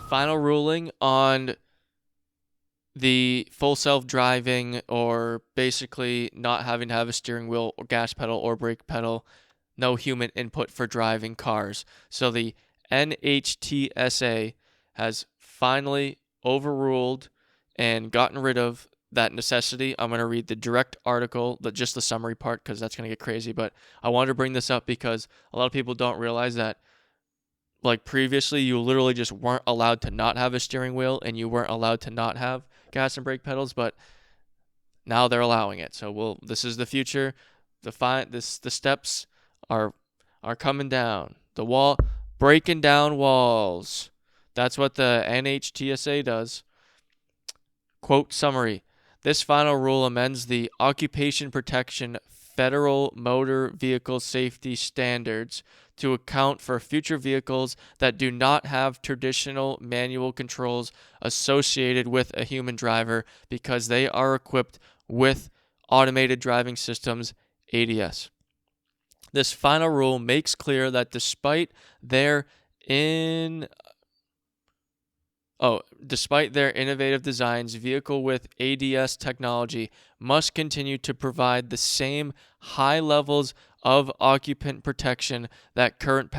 final ruling on the full self-driving, or basically not having to have a steering wheel or gas pedal or brake pedal, no human input for driving cars. So the NHTSA has finally overruled and gotten rid of that necessity. I'm going to read the direct article, just the summary part, because that's going to get crazy. But I wanted to bring this up because a lot of people don't realize that, like previously, you literally just weren't allowed to not have a steering wheel and you weren't allowed to not have gas and brake pedals, but now they're allowing it. So this is the future. The steps are coming down. The wall breaking down walls. That's what the NHTSA does. Quote summary. This final rule amends the Occupation Protection Federal Motor Vehicle Safety Standards to account for future vehicles that do not have traditional manual controls associated with a human driver because they are equipped with automated driving systems, ADS. This final rule makes clear that despite their innovative designs, vehicle with ADS technology must continue to provide the same high levels of occupant protection that current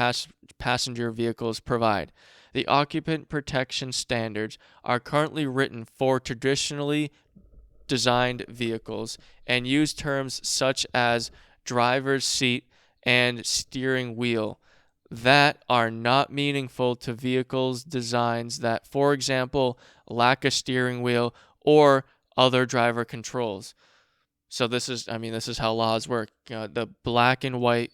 passenger vehicles provide. The occupant protection standards are currently written for traditionally designed vehicles and use terms such as driver's seat and steering wheel that are not meaningful to vehicles designs that, for example, lack a steering wheel or other driver controls. So this is how laws work. The black and white.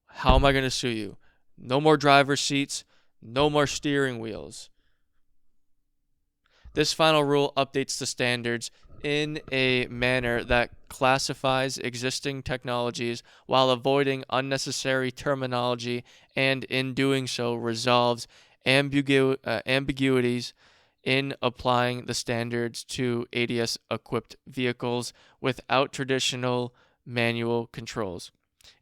How am I going to sue you? No more driver seats, no more steering wheels. This final rule updates the standards in a manner that classifies existing technologies while avoiding unnecessary terminology, and in doing so resolves ambiguities in applying the standards to ADS-equipped vehicles without traditional manual controls.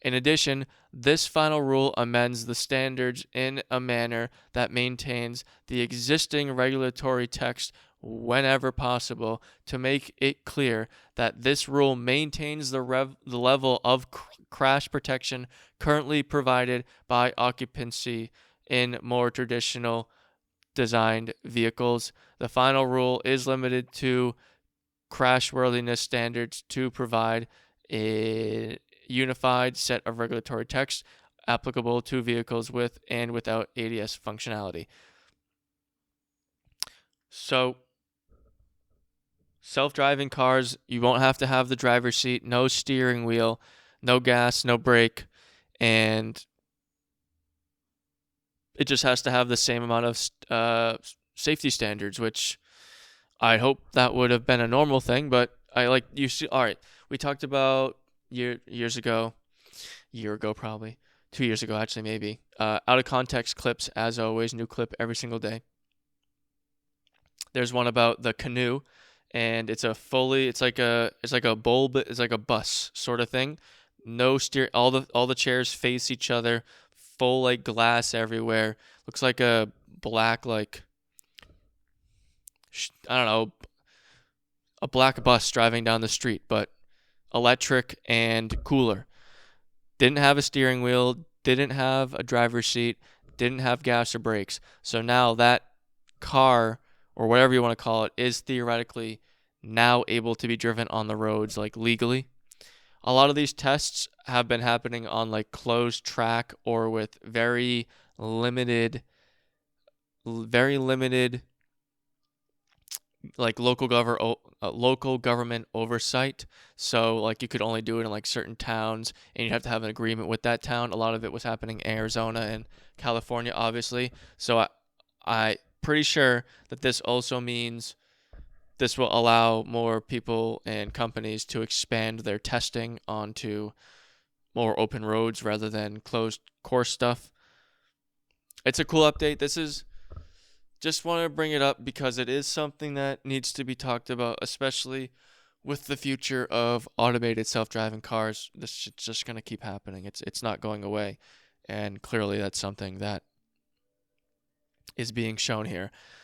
In addition, this final rule amends the standards in a manner that maintains the existing regulatory text whenever possible to make it clear that this rule maintains the level of crash protection currently provided by occupancy in more traditional designed vehicles. The final rule is limited to crashworthiness standards to provide a unified set of regulatory text applicable to vehicles with and without ADS functionality. So, self-driving cars, you won't have to have the driver's seat, no steering wheel, no gas, no brake, and it just has to have the same amount of safety standards, which I hope that would have been a normal thing, but you see. All right, we talked about years ago, year ago probably, 2 years ago actually maybe. Out of context clips, as always, new clip every single day. There's one about the canoe, and it's like a bulb, it's like a bus sort of thing. No steer, all the chairs face each other, full like glass everywhere. Looks like a black I don't know, a black bus driving down the street, but electric and cooler. Didn't have a steering wheel, didn't have a driver's seat, didn't have gas or brakes. So now that car, or whatever you want to call it, is theoretically now able to be driven on the roads like legally. A lot of these tests have been happening on like closed track or with very limited like local government oversight. So like you could only do it in like certain towns, and you'd have to have an agreement with that town. A lot of it was happening in Arizona and California, obviously. So I pretty sure that this also means this will allow more people and companies to expand their testing onto more open roads rather than closed course stuff. It's a cool update. Just want to bring it up because it is something that needs to be talked about, especially with the future of automated self-driving cars. This is just going to keep happening. It's not going away, and clearly that's something that is being shown here.